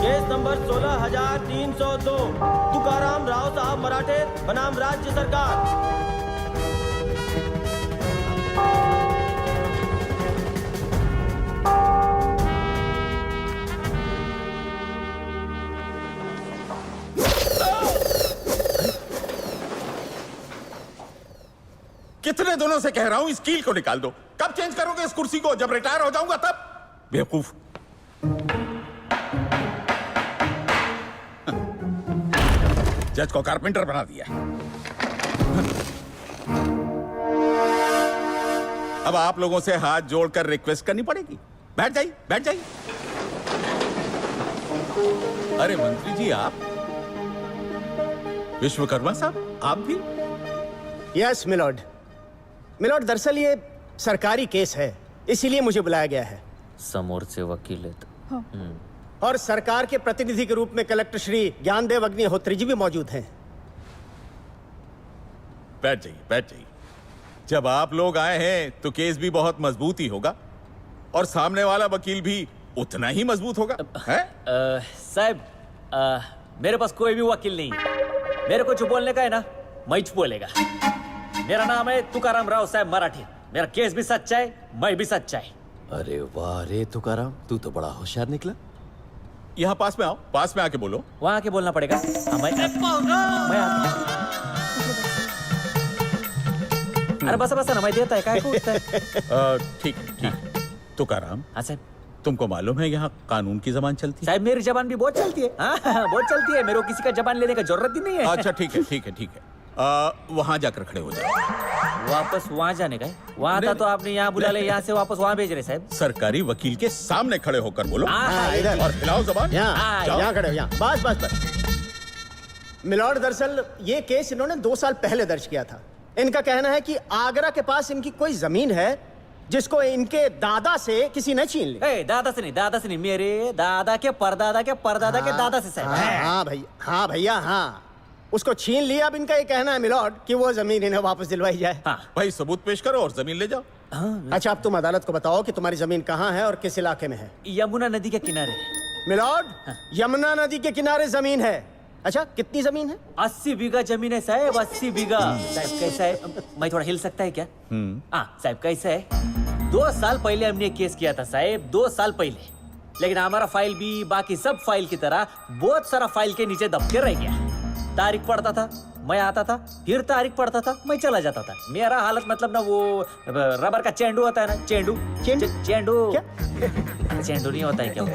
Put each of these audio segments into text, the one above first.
Case number 16,302 Tukaram Rao साहब मराठे बनाम राज्य सरकार। कितने दिनों से कह रहा हूं इस कील को निकाल दो। कब चेंज करोगे इस कुर्सी को? जब रिटायर हो जाऊंगा तब। बेवकूफ। जज को कारपेंटर बना दिया। अब आप लोगों से हाथ जोड़कर रिक्वेस्ट करनी पड़ेगी। बैठ जाइए, बैठ जाइए। अरे मंत्री जी, आप विश्वकर्मा साहब, आप भी? Yes milord. मिलॉर्ड, दरअसल ये सरकारी केस है, इसीलिए मुझे बुलाया गया है। समोर से वकील है और सरकार के प्रतिनिधि के रूप में कलेक्टर श्री ज्ञानदेव अग्निहोत्री जी भी मौजूद हैं। बैठ जाइए, बैठ जाइए। जब आप लोग आए हैं तो केस भी बहुत मजबूत ही होगा और सामने वाला वकील भी उतना ही मजबूत होगा। साहब, मेरे पास कोई भी वकील नहीं है। मेरे को जो बोलने का है ना, मैं बोलेगा। मेरा नाम है तुकाराम राव साहब मराठे। मेरा केस भी सच्चा है, मैं भी सच्चा है। अरे वाह रे तुकाराम, तू तो बड़ा होशियार निकला। यहाँ पास में आओ, पास में आके बोलो। वहां आके बोलना पड़ेगा। अरे बस बस ना, मैं देता है काय को उठता है। ठीक है, ठीक है। तुकाराम, हाँ साहब। तुमको मालूम है यहाँ कानून की जबान चलती है? साहब मेरी जबान भी बहुत चलती है। हाँ, बहुत चलती है। मेरे को किसी का जबान लेने का जरूरत ही नहीं है। अच्छा ठीक है, ठीक है, ठीक है। वहां जाकर खड़े हो जाओ। वापस वहाँ जाने का है? वहाँ था तो आपने यहाँ बुला ले, यहाँ से वापस वहाँ भेज रहे साहब। सरकारी वकील के सामने खड़े होकर बोलो। इधर और हिलाओ जबान। यहाँ खड़े हो, यहाँ। बस बस बस। मिलॉर्ड, दरअसल ये केस इन्होंने 2 साल पहले दर्ज किया था। इनका कहना है कि आगरा के पास इनकी कोई जमीन है जिसको इनके दादा से किसी ने छीन ली। दादा से नहीं, दादा से नहीं, मेरे दादा के परदादा के परदादा के दादा से साहब। हाँ भैया, हाँ भैया, हाँ। उसको छीन लिया। अब इनका ये कहना है मिलॉर्ड कि वो जमीन इन्हें वापस दिलवाई जाए। भाई सबूत पेश करो और जमीन ले जाओ। अच्छा, अब तुम अदालत को बताओ कि तुम्हारी जमीन कहाँ है और किस इलाके में है। यमुना नदी के किनारे। मिलॉर्ड, यमुना नदी के किनारे जमीन है। अच्छा, कितनी जमीन है? 80 बीघा जमीन है साहब, 80 बीघा। साहब कैसा है, मैं थोड़ा हिल सकता है क्या? साहब कैसा है, 2 साल पहले हमने केस किया था साहब, 2 साल पहले। लेकिन हमारा फाइल भी बाकी सब फाइल की तरह बहुत सारा फाइल के नीचे दब के रह गया। तारीख पढ़ता था, मैं आता था, फिर तारीख पढ़ता था, मैं चला जाता था। मेरा हालत मतलब ना, वो रबर का चेंडू होता है ना, चेंडू चेंडू चेंडू नहीं होता है क्या वो?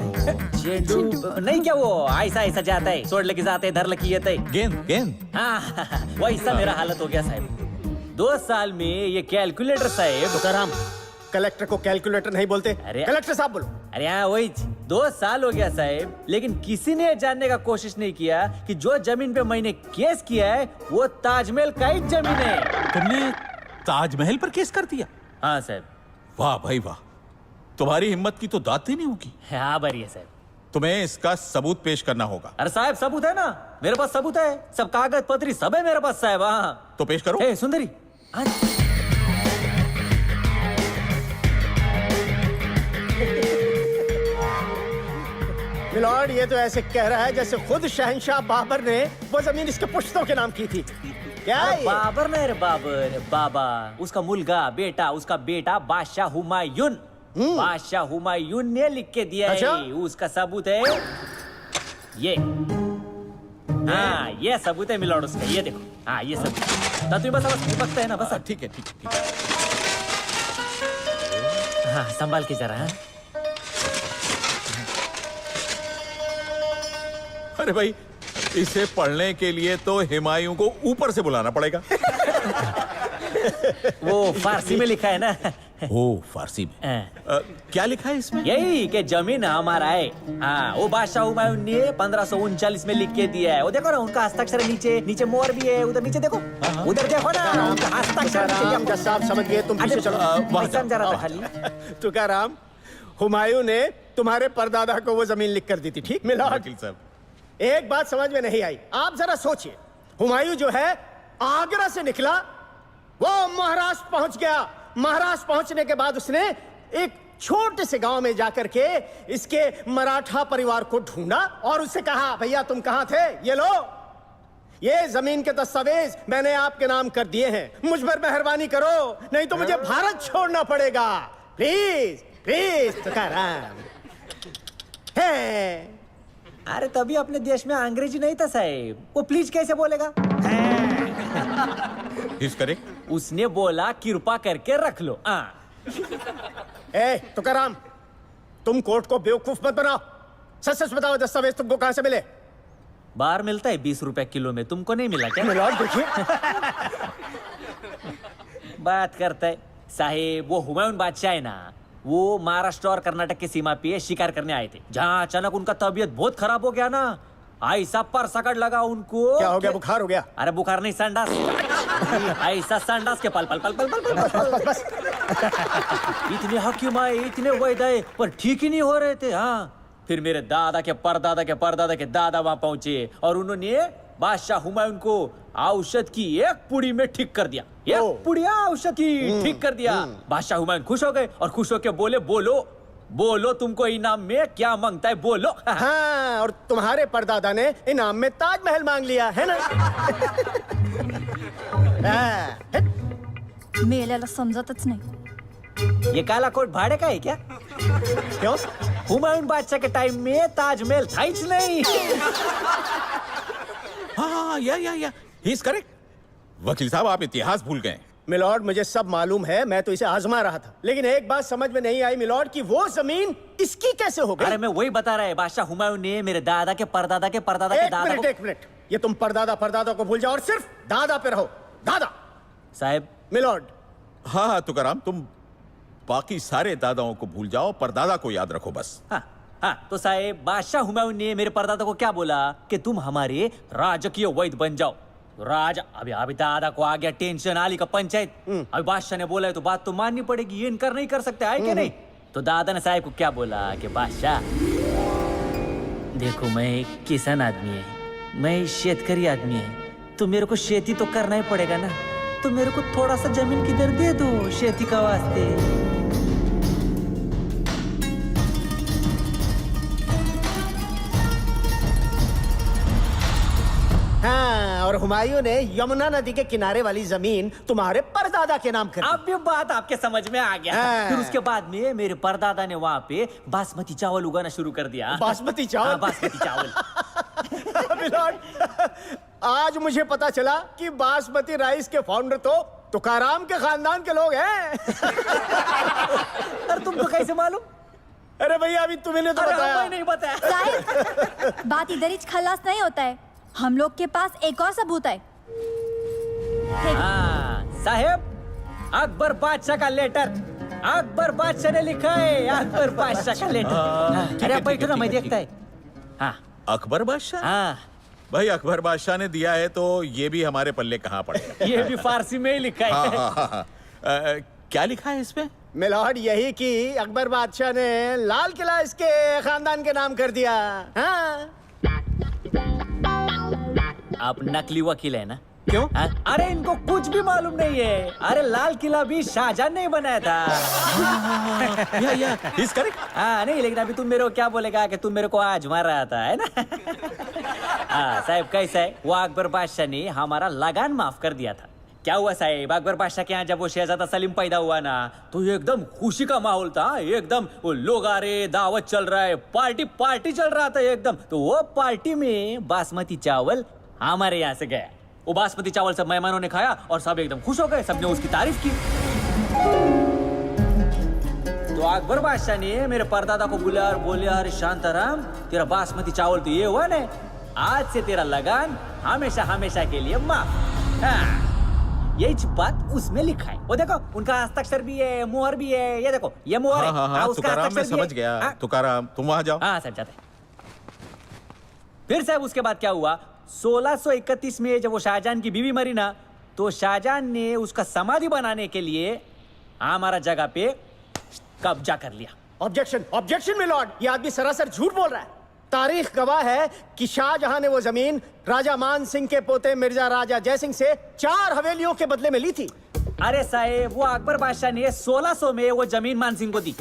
चेंडू नहीं क्या, वो ऐसा ऐसा जाता है, छोड़ लेके जाते हैं, धर लेके ये गेंद गेंद। हाँ, वैसा मेरा हालत हो गया साहब। 2 साल में ये कैलकुलेटर साहब। तुकाराम, कलेक्टर को कैलकुलेटर नहीं बोलते। अरे कलेक्टर साहब बोलो। अरे हाँ, वही 2 साल हो गया साहब, लेकिन किसी ने जानने का कोशिश नहीं किया कि जो जमीन पे मैंने केस किया है वो ताजमहल का ही जमीन है। तुमने ताजमहल पर केस कर दिया? हाँ साहब। वाह भाई वाह, तुम्हारी हिम्मत की तो दाद नहीं होगी। हाँ बढ़िया साहब। तुम्हें इसका सबूत पेश करना होगा। अरे साहब सबूत है ना, मेरे पास सबूत है, सब कागज पत्री सब है मेरे पास साहब। हाँ तो पेश करो। सुंदरी, मिलॉर्ड, ये तो ऐसे कह रहा है जैसे खुद शहंशाह बाबर ने वो जमीन इसके पुश्तों के नाम की थी। क्या है? बाबर नहीं रे, बाबर बाबा, उसका मुल्गा बेटा, उसका बेटा बादशाह हुमायून। बादशाह हुमायून ने लिख के दिया अच्छा? है, उसका सबूत है ये। हाँ ये सबूत है मिलॉर्ड उसका, ये देखो। हाँ ये सबूत। तुम्हें बस बकता है ना, बस। ठीक है, ठीक है, ठीक है। हाँ संभाल के जरा। अरे भाई, इसे पढ़ने के लिए तो हुमायूं को ऊपर से बुलाना पड़ेगा। वो फारसी में लिखा है ना। ओ फारसी में। क्या लिखा है इसमें? यही कि जमीन हमारा है। हाँ, वो बादशाह हुमायूं ने 1539 में लिख के दिया है। वो देखो ना, उनका हस्ताक्षर नीचे, नीचे मोहर भी है। उधर नीचे देखो, उधर देखो ना, उनका हस्ताक्षर। साहब समझ गए, तुम पीछे चलो। समझा रहा था खाली। तुकाराम, हुमायूं ने तुम्हारे परदादा को वो जमीन लिख कर दी थी, ठीक? वकील साहब, एक बात समझ में नहीं आई। आप जरा सोचिए, हुमायूं जो है आगरा से निकला, वो महाराष्ट्र पहुंच गया। महाराष्ट्र पहुंचने के बाद उसने एक छोटे से गांव में जाकर के इसके मराठा परिवार को ढूंढा और उससे कहा, भैया तुम कहां थे, ये लो, ये जमीन के दस्तावेज मैंने आपके नाम कर दिए हैं, मुझ पर मेहरबानी करो नहीं तो मुझे भारत छोड़ना पड़ेगा, प्लीज प्लीज तुकाराम। है अरे तभी अपने देश में अंग्रेजी नहीं था साहब, वो प्लीज कैसे बोलेगा? इस करेक्ट। उसने बोला कृपा करके रख लो। ए तुकाराम, तुम कोर्ट को बेवकूफ मत बनाओ, सच सच बताओ दस्तावेज तुमको कहां से मिले? बाहर मिलता है 20 रुपए किलो में, तुमको नहीं मिला क्या? मिलॉर्ड देखिए। बात करता है साहेब, वो हुमायूं बादशाह है ना, वो महाराष्ट्र और कर्नाटक की सीमा पे शिकार करने आए थे, जहाँ अचानक उनका तबीयत बहुत खराब हो गया ना, ऐसा पर सकड़ लगा उनको। क्या हो गया, बुखार हो गया? अरे बुखार नहीं, संडास। ऐसा संडास के पल पल पल पल पल पल पल पल बस। इतने हकीम आए, इतने वैद्य आए, पर ठीक ही नहीं हो रहे थे। हाँ, फिर मेरे दादा के परदादा के परदादा के दादा वहां पहुंचे और उन्होंने बादशाह हुमायूं को औषध की एक पुड़ी में ठीक कर दिया, एक पुड़िया औषध की ठीक कर दिया। बादशाह हुमायूं खुश हो गए और खुश होकर बोले, बोलो बोलो तुमको इनाम में क्या मांगता है, बोलो। हाँ, और तुम्हारे परदादा ने इनाम में ताजमहल मांग लिया है ना? मेल्याला समजतच नाही। ये काला कोट भाड़े का है क्या? क्यों? हुमायूं बादशाह के टाइम में ताजमहल था ही नहीं। हाँ, या इस करेक्ट। वकील साहब, आप इतिहास भूल गए। मिलॉर्ड, मुझे सब मालूम है, मैं तो इसे आजमा रहा था, लेकिन एक बात समझ में नहीं आई मिलॉर्ड कि वो जमीन इसकी कैसे हो गई? अरे मैं वही बता रहा है, बादशाह हुमायूं ने मेरे दादा के परदादा के परदादा के दादा को... एक मिनट, ये तुम परदादा परदादा को भूल जाओ और सिर्फ दादा पे रहो, दादा। साहब। मिलॉर्ड। हाँ तुकाराम, तुम बाकी सारे दादाओं को भूल जाओ, परदादा को याद रखो बस। हाँ, तो साहब, बादशाह हुमायूं ने मेरे परदादा को क्या बोला कि तुम हमारे राजकीय वैद्य बन जाओ। राजा अभी दादा को आ गया टेंशन, आली का पंचायत। अभी बादशाह ने बोला है तो बात तो माननी पड़ेगी, ये इनकार नहीं कर सकते, है कि नहीं? तो दादा ने साहब को क्या बोला कि बादशाह देखो, मैं एक किसान आदमी है, मैं शेतकरी आदमी है, तो मेरे को खेती तो करना ही पड़ेगा ना, तो मेरे को थोड़ा सा जमीन किधर दे दो खेती का वास्ते। हाँ, और हुमायूं ने यमुना नदी के किनारे वाली जमीन तुम्हारे परदादा के नाम कर दी। अब भी बात आपके समझ में आ गया। फिर उसके बाद में मेरे परदादा ने वहाँ पे बासमती चावल उगाना शुरू कर दिया। बासमती चावल? हाँ, बासमती चावल। मिलॉर्ड, आज मुझे पता चला कि बासमती राइस के फाउंडर तो तुकाराम के खानदान के लोग हैं। अरे तुमको कैसे मालूम? अरे भैया, अभी तुम्हें तो बताया। नहीं बताया। साहेब, बात इधर ही खलास नहीं होता है, हम लोग के पास एक और सबूत है। हाँ साहेब, अकबर बादशाह का लेटर, अकबर बादशाह ने लिखा है, अकबर बादशाह का लेटर। अरे बैठो ना, मैं देखता है। हाँ, अकबर बादशाह? हाँ भाई, अकबर बादशाह ने दिया है तो ये भी हमारे पल्ले कहाँ पड़ेगा। ये भी फारसी में ही लिखा है। हाँ। क्या लिखा है इसमें? मिलॉर्ड, यही कि अकबर बादशाह ने लाल किला इसके खानदान के नाम कर दिया। हाँ। आप नकली वकील है ना? क्यों? अरे इनको कुछ भी मालूम नहीं है। अरे लाल किला भी शाहजहां ने बनाया था। या इस करेक्ट। हाँ नहीं, लेकिन अभी तुम मेरे को क्या बोलेगा कि तुम मेरे को आज मार रहा था, है ना? हाँ साहब, कैसा है, वो अकबर बादशाह ने हमारा लगान माफ कर दिया था। क्या हुआ साहब, अकबर बादशाह के यहाँ जब वो शहजादा सलीम पैदा हुआ ना, तो एकदम खुशी का माहौल था, एकदम वो लोग आ रहे, दावत चल रहा है, पार्टी चल रहा था एकदम। तो वो पार्टी में बासमती चावल हमारे यहाँ से गया। वो बासमती चावल सब मेहमानों ने खाया और सब एकदम खुश हो गए, सबने उसकी तारीफ की। तो अकबर बादशाह ने मेरे परदादा को बुलाया और बोले, अरे शांताराम, तेरा बासमती चावल तो ये हुआ ना, आज से तेरा लगान हमेशा हमेशा के लिए माफ। हाँ, यही बात उसमें लिखा है। वो देखो, उनका हस्ताक्षर भी है, मुहर भी है, ये देखो, ये मुहर है। हाँ, तुकाराम, मैं समझ गया। तुकाराम, तुम वहां जाओ। हाँ साहब, जाते। फिर साहब उसके बाद क्या हुआ, 1631 में जब वो शाहजहां की बीवी मरी ना, तो शाहजहां ने उसका समाधि बनाने के लिए हमारा जगह पे कब्जा कर लिया। ऑब्जेक्शन, ऑब्जेक्शन मिलॉर्ड, ये आदमी सरासर झूठ बोल रहा है। तारीख गवाह है कि शाहजहां ने वो जमीन राजा मान सिंह के पोते मिर्जा राजा जयसिंह से 4 हवेलियों के बदले में ली थी। अरे साहब, वो अकबर बादशाह ने 1600 में वो जमीन मान सिंह को दी,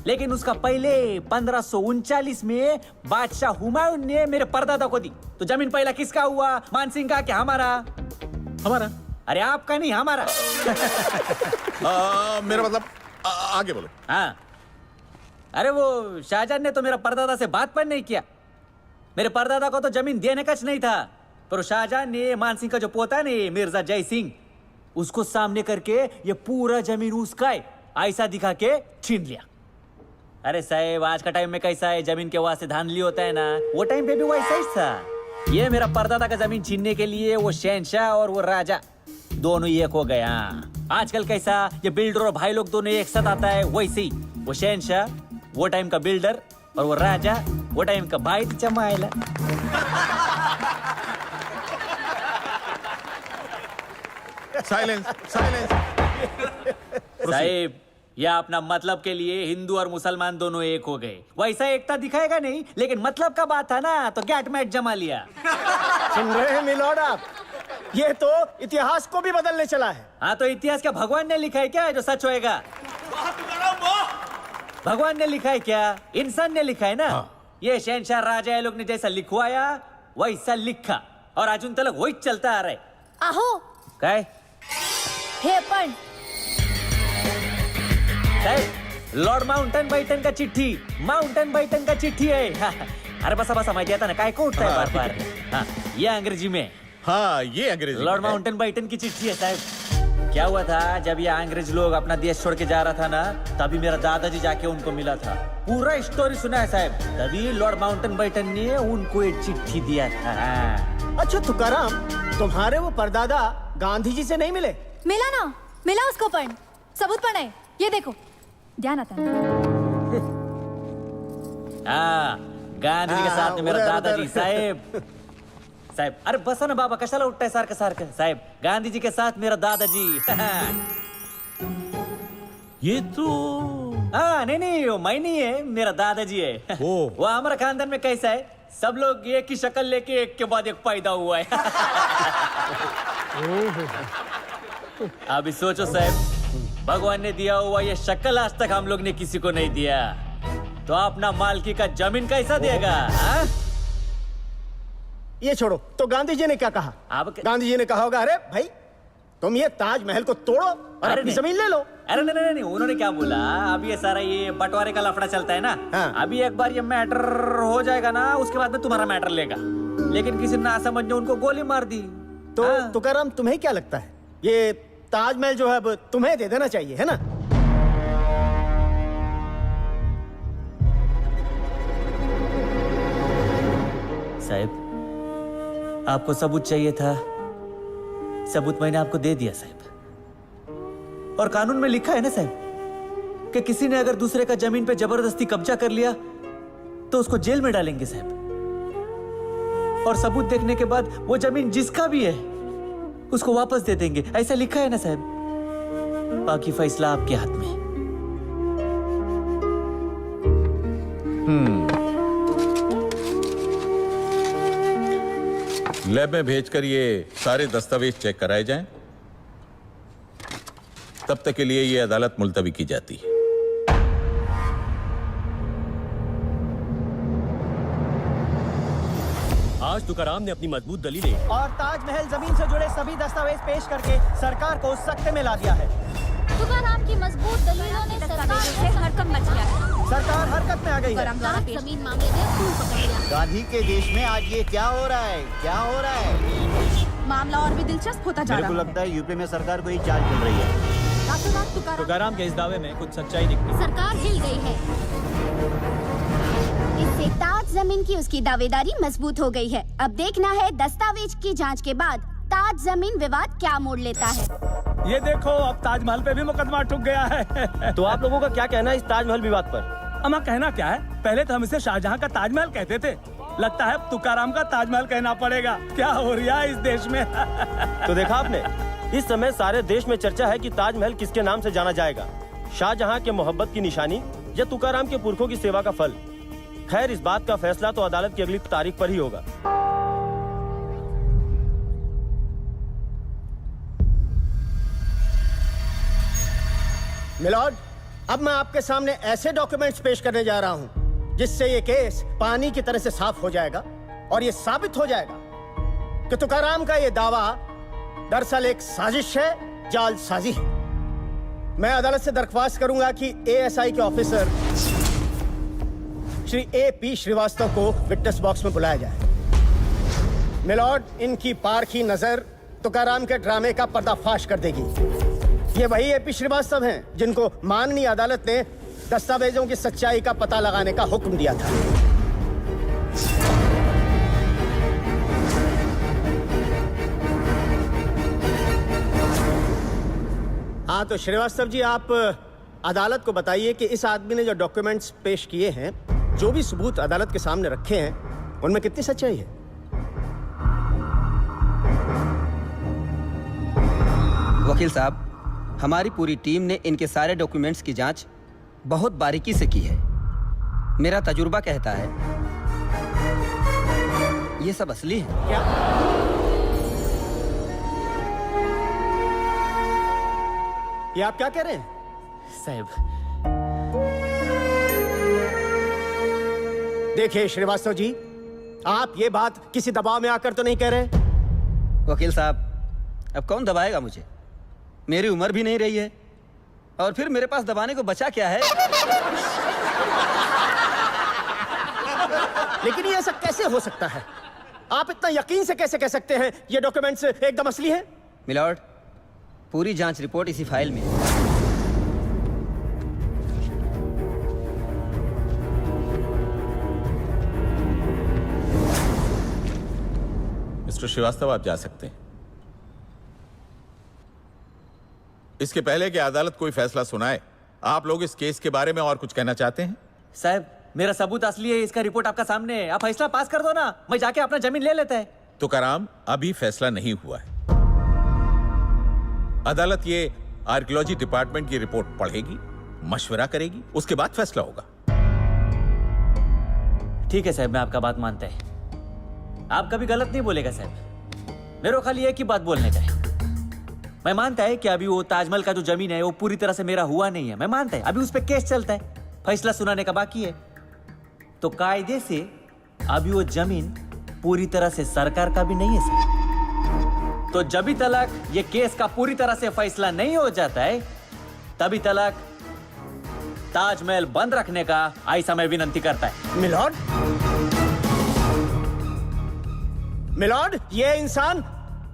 लेकिन उसका पहले 1539 में बादशाह हुमायूं ने मेरे परदादा को दी। तो जमीन पहला किसका हुआ, मानसिंह का क्या हमारा? हमारा? अरे आपका नहीं, हमारा। मेरा मतलब आगे बोलो। हाँ, अरे वो शाहजहां ने तो मेरा परदादा से बात पर नहीं किया। मेरे परदादा को तो जमीन देने का नहीं था, पर शाहजहां ने मानसिंह का जो पोता है मिर्जा जय सिंह, उसको सामने करके ये पूरा जमीन उसका है ऐसा दिखा के छीन लिया। अरे साहब, आज का टाइम में कैसा है, जमीन के वास्ते धांधली होता है ना, वो टाइम पे भी वैसा ही था। ये मेरा परदादा का जमीन छीनने के लिए वो शहनशाह और वो राजा दोनों एक हो गया। आजकल कैसा ये बिल्डर और भाई लोग दोनों एक साथ आता है, वैसे ही वो शहनशाह वो टाइम का बिल्डर और वो राजा वो टाइम का भाई चमायला। Silence, silence. साहिब, यह अपना मतलब के लिए हिंदू और मुसलमान दोनों एक हो गए। वैसा एकता दिखाएगा नहीं, लेकिन मतलब का बात था ना, तो गैट मैट जमा लिया। सुन रहे हैं मिलॉर्ड आप, ये तो इतिहास को भी बदलने चला है। हाँ, तो इतिहास क्या भगवान ने लिखा है क्या जो सच होएगा? भगवान ने लिखा है क्या? इंसान ने लिखा है ना। ये शहनशाह राजा ये लोग ने जैसा लिखवाया वैसा लिखा, और आज उन तक वही चलता आ रहा है। आहो काय हे पण साहेब, लॉर्ड माउंटन बैटन का चिट्ठी, माउंटन बैटन का चिट्ठी है। अरे बसा बसा, माहिती आता ना काय को उठता है बार बार। हाँ, ये अंग्रेजी में। हाँ, ये अंग्रेजी लॉर्ड में है। माउंटन बैटन की चिट्ठी है साहब। क्या हुआ था, जब ये अंग्रेज लोग अपना देश छोड़ के जा रहा था ना, तभी मेरा दादाजी जाके उनको मिला था। पूरा स्टोरी सुना है साहब, तभी लॉर्ड माउंटन बैटन ने उनको एक चिट्ठी दिया था। अच्छा तुकाराम, तुम्हारे वो परदादा गांधी जी से नहीं मिले? मिला ना, मिला उसको पण, सबूत पण है, ये देखो। ध्यान आता है। हाँ, गांधी जी के साथ में मेरा उधर, दादाजी उधर। साहेब। साहेब, अरे बसा ना बाबा, कशाला उठताय सारखं सारखं? साहेब, गांधी जी के साथ मेरा दादाजी। ये तो हाँ, नहीं, वो मैं नहीं है, मेरा दादाजी है। ओ। वो हमारा खानदान में कैसा है, सब लोग एक ही शक्ल लेके एक के बाद एक पैदा हुआ है। अभी सोचो साहब, भगवान ने दिया हुआ ये शक्ल आज तक हम लोग ने किसी को नहीं दिया, तो अपना मालकी का जमीन कैसा देगा? हाँ? ये छोड़ो, तो गांधी जी ने क्या कहा? आप गांधी जी ने कहा होगा, अरे भाई तुम ये ताजमहल को तोड़ो और अरे अपनी नहीं। जमीन ले लो। अरे नहीं, उन्होंने क्या बोला, अब ये सारा ये बंटवारे का लफड़ा चलता है ना। हाँ। अभी एक बार ये मैटर हो जाएगा ना, उसके बाद में तुम्हारा मैटर लेगा। लेकिन किसी ना समझ ने उनको गोली मार दी। तो हाँ। तुकाराम, तुम्हें क्या लगता है, ये ताजमहल जो है अब तुम्हें दे देना चाहिए, है ना? साहब, आपको सबूत चाहिए था, सबूत मैंने आपको दे दिया साहब। और कानून में लिखा है ना साहब कि किसी ने अगर दूसरे का जमीन पे जबरदस्ती कब्जा कर लिया तो उसको जेल में डालेंगे साहब। और सबूत देखने के बाद वो जमीन जिसका भी है उसको वापस दे देंगे, ऐसा लिखा है ना साहब। बाकी फैसला आपके हाथ में। लैब में भेजकर ये सारे दस्तावेज चेक कराए जाएं। तब तक के लिए ये अदालत मुलतवी की जाती है। आज तुकाराम ने अपनी मजबूत दलीलें और ताजमहल जमीन से जुड़े सभी दस्तावेज पेश करके सरकार को सख्त में ला दिया है। तुकाराम की मजबूत दलीलों ने सरकार से हरकत मच गया है। सरकार हरकत में आ गई है। ताज जमीन मामले में खून पकड़ लिया। गांधी के देश में आज ये क्या हो रहा है, क्या हो रहा है? मामला और भी दिलचस्प होता जा मेरे को रहा है। लगता है यूपी में सरकार को ही चाल चल रही है। रातों रात तुकाराम तुकाराम के इस दावे में कुछ सच्चाई दिखती सरकार हिल गई है। इससे ताज जमीन की उसकी दावेदारी मजबूत हो गई है। अब देखना है दस्तावेज की जांच के बाद ताज जमीन विवाद क्या मोड़ लेता है। ये देखो, अब ताजमहल पे भी मुकदमा ठुक गया है। तो आप लोगों का क्या कहना है इस ताजमहल विवाद पर? अमा कहना क्या है, पहले तो हम इसे शाहजहां का ताजमहल कहते थे, लगता है अब तुकाराम का ताजमहल कहना पड़ेगा। क्या हो रहा है इस देश में? तो देखा आपने, इस समय सारे देश में चर्चा है कि ताजमहल किसके नाम से जाना जाएगा, शाहजहां के मोहब्बत की निशानी या तुकाराम के पुरखों की सेवा का फल। खैर, इस बात का फैसला तो अदालत की अगली तारीख पर ही होगा। मिलॉर्ड, अब मैं आपके सामने ऐसे डॉक्यूमेंट्स पेश करने जा रहा हूं जिससे ये केस पानी की तरह से साफ हो जाएगा और ये साबित हो जाएगा कि तुकाराम का ये दावा दरअसल एक साजिश है, जालसाजी है। मैं अदालत से दरख्वास्त करूंगा कि एएसआई के ऑफिसर श्री ए.पी. श्रीवास्तव को विटनेस बॉक्स में बुलाया जाए। मिलॉर्ड, इनकी पारखी नजर तुकाराम के ड्रामे का पर्दाफाश कर देगी। ये वही ए.पी. श्रीवास्तव हैं जिनको माननीय अदालत ने दस्तावेजों की सच्चाई का पता लगाने का हुक्म दिया था। हाँ, तो श्रीवास्तव जी, आप अदालत को बताइए कि इस आदमी ने जो डॉक्यूमेंट्स पेश किए हैं, जो भी सबूत अदालत के सामने रखे हैं, उनमें कितनी सच्चाई है? वकील साहब, हमारी पूरी टीम ने इनके सारे डॉक्यूमेंट्स की जांच बहुत बारीकी से की है। मेरा तजुर्बा कहता है ये सब असली है। क्या? ये आप क्या कह रहे हैं? साहब, देखिए श्रीवास्तव जी, आप ये बात किसी दबाव में आकर तो नहीं कह रहे? वकील साहब, अब कौन दबाएगा मुझे? मेरी उम्र भी नहीं रही है और फिर मेरे पास दबाने को बचा क्या है? लेकिन ये ऐसा कैसे हो सकता है? आप इतना यकीन से कैसे कह सकते हैं ये डॉक्यूमेंट्स एकदम असली हैं? मिलॉर्ड, पूरी जांच रिपोर्ट इसी फाइल में है। मिस्टर श्रीवास्तव, आप जा सकते हैं। इसके पहले कि अदालत कोई फैसला सुनाए, आप लोग इस केस के बारे में और कुछ कहना चाहते हैं? साहब, मेरा सबूत असली है, इसका रिपोर्ट आपका सामने है। आप फैसला पास कर दो ना, मैं जाके अपना जमीन ले लेता है। तुकाराम, अभी फैसला नहीं हुआ है। अदालत ये आर्कियोलॉजी डिपार्टमेंट की रिपोर्ट पढ़ेगी, मशवरा करेगी, उसके बाद फैसला होगा। ठीक है साहब, मैं आपका बात मानता है। आप कभी गलत नहीं बोलेगा साहब। मेरे को खाली एक ही बात बोलने का है। मैं मानता है कि अभी वो ताजमहल का जो जमीन है वो पूरी तरह से मेरा हुआ नहीं है। मैं मानता है अभी उस पर केस चलता है, फैसला सुनाने का बाकी है। तो कायदे से अभी वो जमीन पूरी तरह से सरकार का भी नहीं है सर। तो जब तक ये केस का पूरी तरह से फैसला नहीं हो जाता है, तभी तक ताजमहल बंद रखने का ऐसा मैं विनती करता है। मिलॉर्ड, मिलॉर्ड, ये इंसान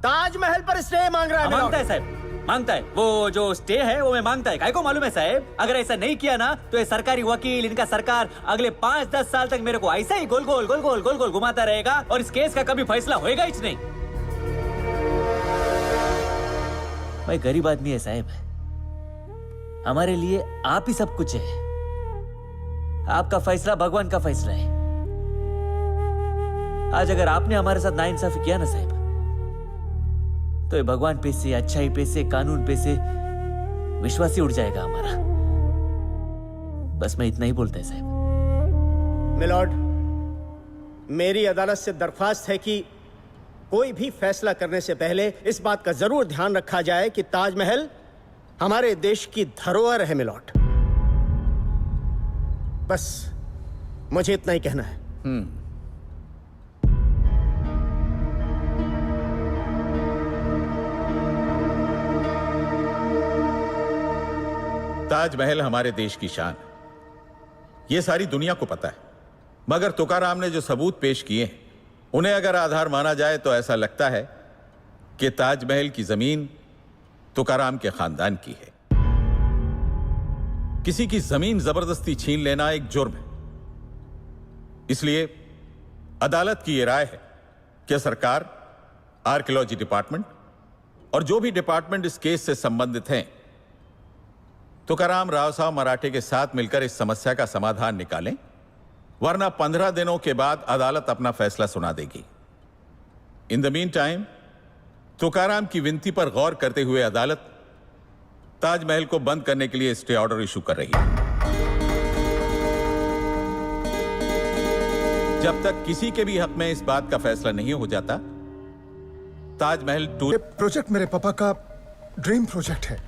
ताजमहल पर स्टे मांग रहा है। मांगता है साहब, मांगता है। वो जो स्टे है वो मैं मांगता है। काय को मालूम है साहब, अगर ऐसा नहीं किया ना तो ये सरकारी वकील, इनका सरकार अगले 5-10 साल तक मेरे को ऐसा ही गोल गोल घुमाता रहेगा और इस केस का कभी फैसला होएगा ही नहीं। भाई गरीब आदमी है साहब, हमारे लिए आप ही सब कुछ है। आपका फैसला भगवान का फैसला है। आज अगर आपने हमारे साथ नाइंसाफी किया ना साहब, तो ये भगवान पे से, अच्छाई पे से, कानून पे से विश्वास ही उड़ जाएगा हमारा। बस मैं इतना ही बोलता है साहब। मिलॉर्ड, मेरी अदालत से दरख्वास्त है कि कोई भी फैसला करने से पहले इस बात का जरूर ध्यान रखा जाए कि ताजमहल हमारे देश की धरोहर है। मिलॉर्ड, बस मुझे इतना ही कहना है। ताजमहल हमारे देश की शान है, ये सारी दुनिया को पता है। मगर तुकाराम ने जो सबूत पेश किए हैं, उन्हें अगर आधार माना जाए तो ऐसा लगता है कि ताजमहल की जमीन तुकाराम के खानदान की है। किसी की जमीन जबरदस्ती छीन लेना एक जुर्म है। इसलिए अदालत की यह राय है कि सरकार, आर्कियोलॉजी डिपार्टमेंट और जो भी डिपार्टमेंट इस केस से संबंधित हैं, तुकाराम राव साहब मराठे के साथ मिलकर इस समस्या का समाधान निकालें, वरना 15 दिनों के बाद अदालत अपना फैसला सुना देगी। In the mean time Tukaram की विनती पर गौर करते हुए अदालत ताजमहल को बंद करने के लिए स्टे ऑर्डर इशू कर रही है। जब तक किसी के भी हक में इस बात का फैसला नहीं हो जाता, ताजमहल टूर प्रोजेक्ट मेरे पापा का ड्रीम प्रोजेक्ट है।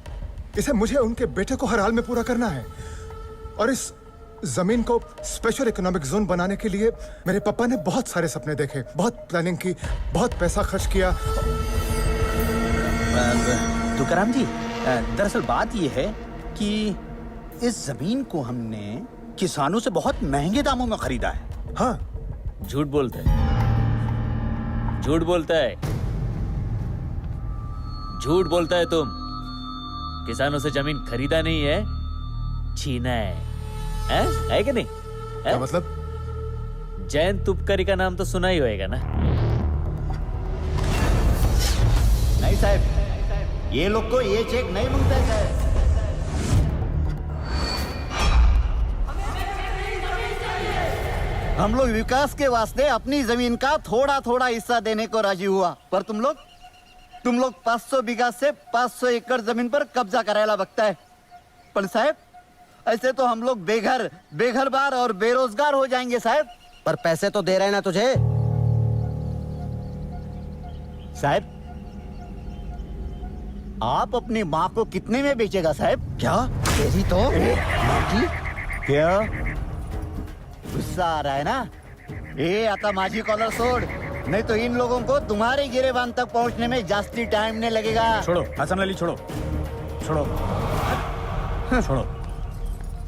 इसे मुझे उनके बेटे को हर हाल में पूरा करना है। और इस जमीन को स्पेशल इकोनॉमिक जोन बनाने के लिए मेरे पापा ने बहुत सारे सपने देखे, बहुत प्लानिंग की, बहुत पैसा खर्च किया। तुकाराम जी, दरअसल बात यह है कि इस जमीन को हमने किसानों से बहुत महंगे दामों में खरीदा है। हाँ, झूठ बोलता है, झूठ बोलता है, झूठ बोलता है तुम। किसानों से जमीन खरीदा नहीं है, छीना है कि नहीं? क्या मतलब? जैन तुपकरी का नाम तो सुना ही होएगा ना? नहीं साहब, ये लोग को ये चेक नहीं मिलता है साहब। हम लोग विकास के वास्ते अपनी जमीन का थोड़ा थोड़ा हिस्सा देने को राजी हुआ, पर तुम लोग 500 बीघा से 500 एकड़ जमीन पर कब्जा करायला बगता है। पर साहब, ऐसे तो हम लोग बेघर बार और बेरोजगार हो जाएंगे साहब। पर पैसे तो दे रहे हैं ना तुझे। साहब, आप अपनी माँ को कितने में बेचेगा साहब? क्या तेरी तो क्या गुस्सा आ रहा है ना? ए आता माझी कॉलर सोड, नहीं तो इन लोगों को तुम्हारे गिरेबान तक पहुंचने में जास्ती टाइम नहीं लगेगा। छोड़ो हसन अली, छोड़ो छोड़ो छोड़ो।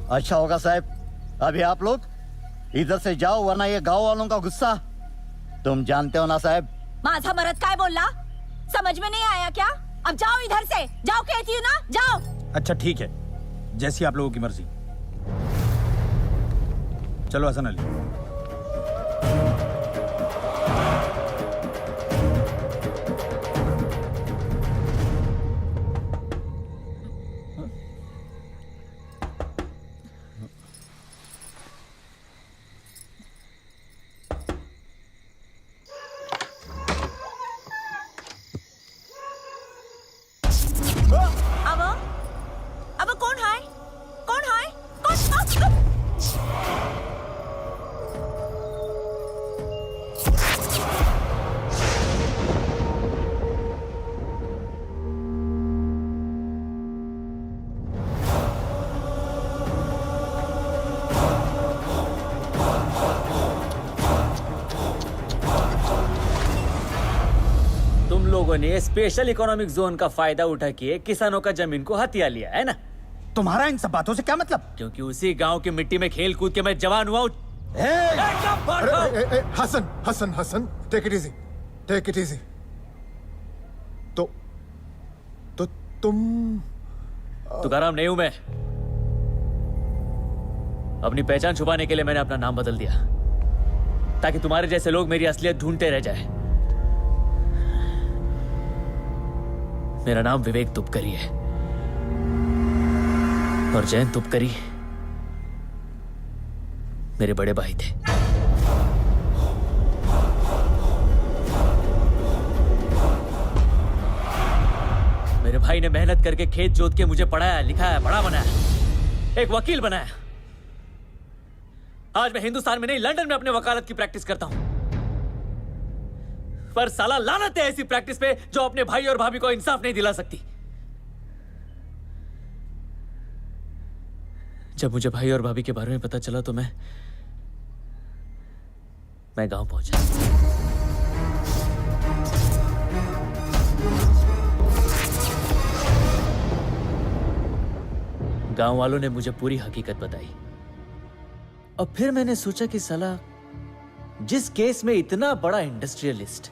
अच्छा होगा साहब, अभी आप लोग इधर से जाओ, वरना ये गांव वालों का गुस्सा तुम जानते हो ना साहब। माझा मरद काय बोलला? समझ में नहीं आया क्या? अब जाओ इधर से, जाओ कहती हूँ ना, जाओ। अच्छा ठीक है, जैसी आप लोगों की मर्जी। चलो हसन अली। अब कौन है? कौन है? कौन? तुम लोगों ने स्पेशल इकोनॉमिक जोन का फायदा उठा के किसानों का जमीन को हथिया लिया है ना? तुम्हारा इन सब बातों से क्या मतलब? क्योंकि उसी गांव की मिट्टी में खेल कूद के मैं जवान हुआ हूं। Hasan Hasan Hasan, take it easy, take it easy. तो तुम तुकाराम नहीं हूं मैं। अपनी पहचान छुपाने के लिए मैंने अपना नाम बदल दिया, ताकि तुम्हारे जैसे लोग मेरी असलियत ढूंढते रह जाए। मेरा नाम विवेक तुपकरी है और जैन तुपकरी मेरे बड़े भाई थे। मेरे भाई ने मेहनत करके खेत जोत के मुझे पढ़ाया, लिखाया, बड़ा बनाया, एक वकील बनाया। आज मैं हिंदुस्तान में नहीं, लंदन में अपने वकालत की प्रैक्टिस करता हूं। पर साला लानत है ऐसी प्रैक्टिस पे जो अपने भाई और भाभी को इंसाफ नहीं दिला सकती। जब मुझे भाई और भाभी के बारे में पता चला तो मैं गांव पहुंचा। गांव वालों ने मुझे पूरी हकीकत बताई और फिर मैंने सोचा कि साला जिस केस में इतना बड़ा इंडस्ट्रियलिस्ट,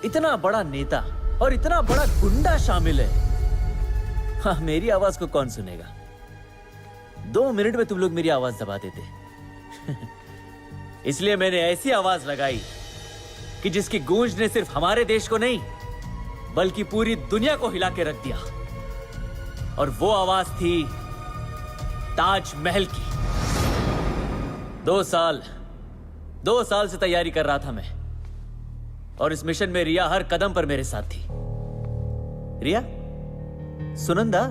इतना बड़ा नेता और इतना बड़ा गुंडा शामिल है, हाँ, मेरी आवाज को कौन सुनेगा? 2 मिनट में तुम लोग मेरी आवाज दबा देते। इसलिए मैंने ऐसी आवाज लगाई कि जिसकी गूंज ने सिर्फ हमारे देश को नहीं बल्कि पूरी दुनिया को हिला के रख दिया। और वो आवाज थी ताजमहल की। 2 साल से तैयारी कर रहा था मैं, और इस मिशन में रिया हर कदम पर मेरे साथ थी। रिया सुनंदा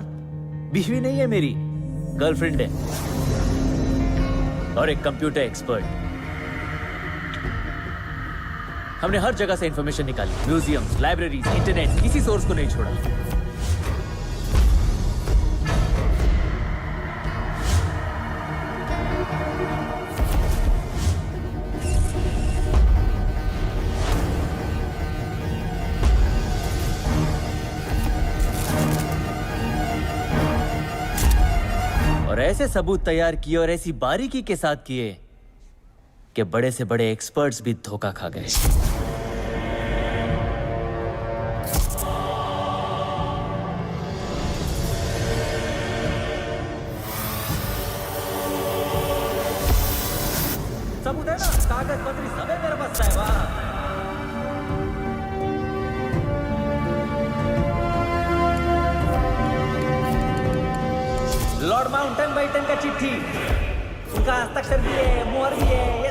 बीवी नहीं है, मेरी गर्लफ्रेंड है और एक कंप्यूटर एक्सपर्ट। हमने हर जगह से इंफॉर्मेशन निकाली, म्यूजियम्स, लाइब्रेरीज, इंटरनेट, किसी सोर्स को नहीं छोड़ा। ऐसे सबूत तैयार किए और ऐसी बारीकी के साथ किए कि बड़े से बड़े एक्सपर्ट्स भी धोखा खा गए। सबूत है ना, कागज पत्री सब है मेरे पास साहब। लॉर्ड माउंटेन बाइटन का चिट्ठी, उनका हस्ताक्षर भी है, मोहर भी है। ये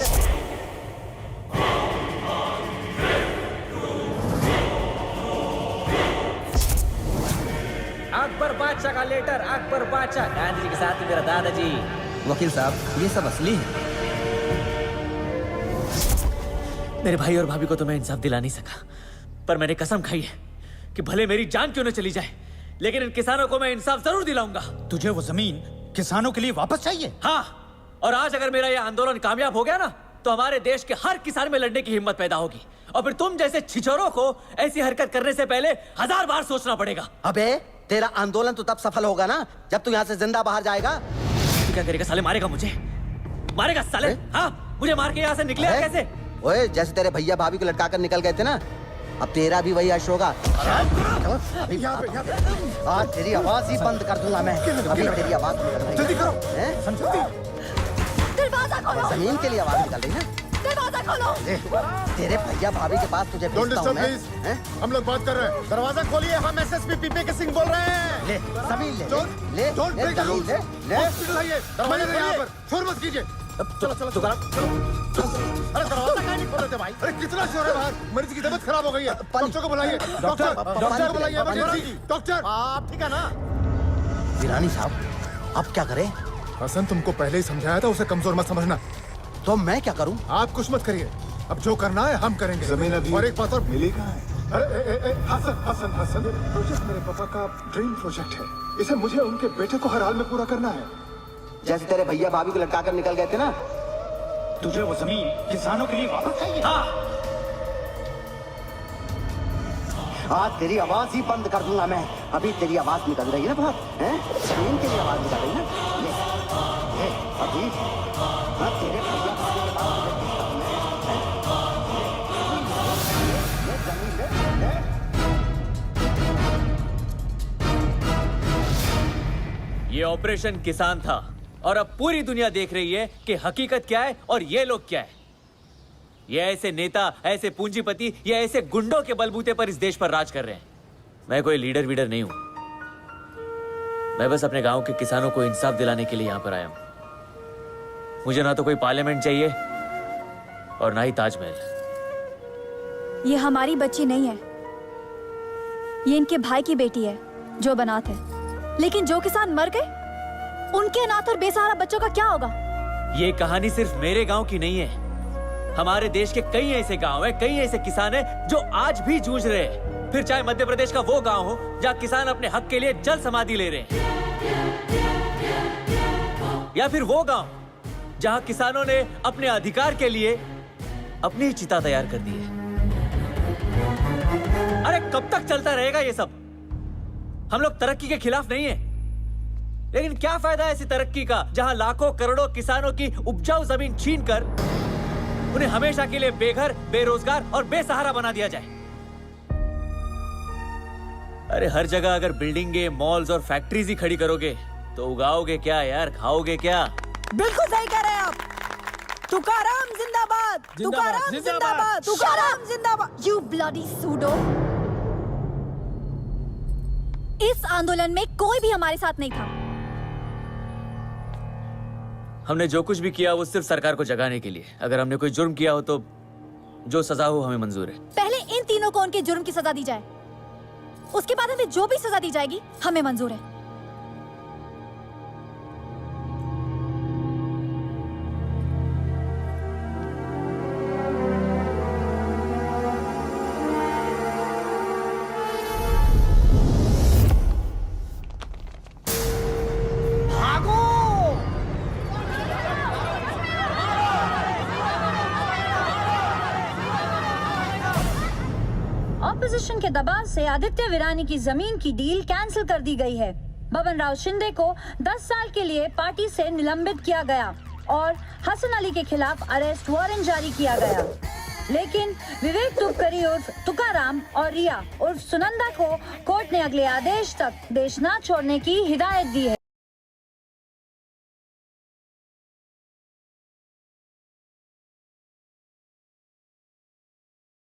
अकबर बादशाह का लेटर, अकबर बादशाह गांधी जी के साथ ही मेरा दादाजी। वकील साहब, ये सब असली है। मेरे भाई और भाभी को तो मैं इंसाफ दिला नहीं सका, पर मैंने कसम खाई है कि भले मेरी जान क्यों न चली जाए, लेकिन इन किसानों को मैं इंसाफ जरूर दिलाऊंगा। तुझे वो जमीन किसानों के लिए वापस चाहिए? हाँ, और आज अगर मेरा यह आंदोलन कामयाब हो गया ना, तो हमारे देश के हर किसान में लड़ने की हिम्मत पैदा होगी। और फिर तुम जैसे छिछोरों को ऐसी हरकत करने से पहले 1000 बार सोचना पड़ेगा। अबे तेरा आंदोलन तो तब सफल होगा ना जब तू यहाँ से जिंदा बाहर जाएगा। तू क्या करेगा साले? मारेगा मुझे? मारेगा साले? हाँ, मुझे मार के यहाँ से निकलेगा कैसे? ओए, जैसे तेरे भैया भाभी को लटका कर निकल गए थे ना, अब तेरा भी वही यश होगा। आज तेरी आवाज ही बंद कर दूंगा मैं। अभी तेरी आवाज जल्दी करो। दरवाजा खोलो। जमीन के लिए आवाज निकल रही है। दरवाजा खोलो। तेरे भैया भाभी के पास तुझे भेजता हूं मैं। हम लोग बात कर रहे हैं। दरवाजा खोलिए, हम एसएसपी पीपे के सिंह बोल रहे हैं। ले जमीन ले ले डोंट ब्रेक द रूल्स। ले हॉस्पिटल है ये, दरवाजा यहाँ पर, शोर मत कीजिए। चलो चलो चलो। अरे दरवाजा क्यों नहीं खोल रहे थे भाई? अरे कितना शोर है बाहर, मरीज की तबीयत खराब हो गई है। डॉक्टर को बुलाइए, डॉक्टर को बुलाइए, इमरजेंसी। डॉक्टर, आप ठीक है ना? वीरानी साहब, अब क्या करें? हसन, तुमको पहले ही समझाया था, उसे कमजोर मत समझना। तो मैं क्या करूं? आप कुछ मत करिए, अब जो करना है हम करेंगे। जमीन अभी और एक बात और, मिली कहाँ है? अरे हसन हसन हसन, ये प्रोजेक्ट मेरे पापा का ड्रीम प्रोजेक्ट है। इसे मुझे उनके बेटे को हर हाल में पूरा करना है। जैसे तेरे भैया भाभी को लटका कर निकल गए थे ना, तुझे वो जमीन किसानों के लिए वापस चाहिए? हाँ। आज तेरी आवाज ही बंद कर दूंगा मैं। अभी तेरी आवाज निकल रही है ना बहुत, हैं? जमीन के लिए आवाज निकल रही है ना। ले अभी हाँ, तेरे भैया भाभी के पास ले जमीन ले। ये ऑपरेशन किसान था, और अब पूरी दुनिया देख रही है कि हकीकत क्या है और ये लोग क्या है। ये ऐसे नेता, ऐसे पूंजीपति, ये ऐसे गुंडों के बलबूते पर इस देश पर राज कर रहे हैं। मैं कोई लीडर वीडर नहीं हूं, मैं बस अपने गांव के किसानों को इंसाफ दिलाने के लिए यहां पर आया हूं। मुझे ना तो कोई पार्लियामेंट चाहिए और ना ही ताजमहल। ये हमारी बच्ची नहीं है, ये इनके भाई की बेटी है जो बनाते हैं। लेकिन जो किसान मर गए, उनके अनाथ और बेसहारा बच्चों का क्या होगा? ये कहानी सिर्फ मेरे गांव की नहीं है, हमारे देश के कई ऐसे गांव हैं, कई ऐसे किसान हैं जो आज भी जूझ रहे हैं। फिर चाहे मध्य प्रदेश का वो गांव हो जहां किसान अपने हक के लिए जल समाधि ले रहे हैं, या फिर वो गांव जहां किसानों ने अपने अधिकार के लिए अपनी चिता तैयार कर दी है। अरे कब तक चलता रहेगा ये सब? हम लोग तरक्की के खिलाफ नहीं है, लेकिन क्या फायदा ऐसी तरक्की का जहां लाखों करोड़ों किसानों की उपजाऊ जमीन छीनकर उन्हें हमेशा के लिए बेघर, बेरोजगार और बेसहारा बना दिया जाए। अरे हर जगह अगर बिल्डिंगे, मॉल्स और फैक्ट्रीज ही खड़ी करोगे तो उगाओगे क्या यार, खाओगे क्या? बिल्कुल सही कह रहे हैं आप। तुकाराम जिंदाबाद, तुकाराम जिंदाबाद, तुकाराम जिंदाबाद। You bloody pseudo. इस आंदोलन में कोई भी हमारे साथ नहीं था। हमने जो कुछ भी किया वो सिर्फ सरकार को जगाने के लिए। अगर हमने कोई जुर्म किया हो तो जो सजा हो हमें मंजूर है। पहले इन तीनों को उनके जुर्म की सजा दी जाए, उसके बाद हमें जो भी सजा दी जाएगी हमें मंजूर है। ऑपोजिशन के दबाव से आदित्य वीरानी की जमीन की डील कैंसिल कर दी गई है। बबन राव शिंदे को 10 साल के लिए पार्टी से निलंबित किया गया और हसन अली के खिलाफ अरेस्ट वारंट जारी किया गया। लेकिन विवेक तुपकरी उर्फ तुकाराम और रिया उर्फ सुनंदा को कोर्ट ने अगले आदेश तक देश न छोड़ने की हिदायत दी है।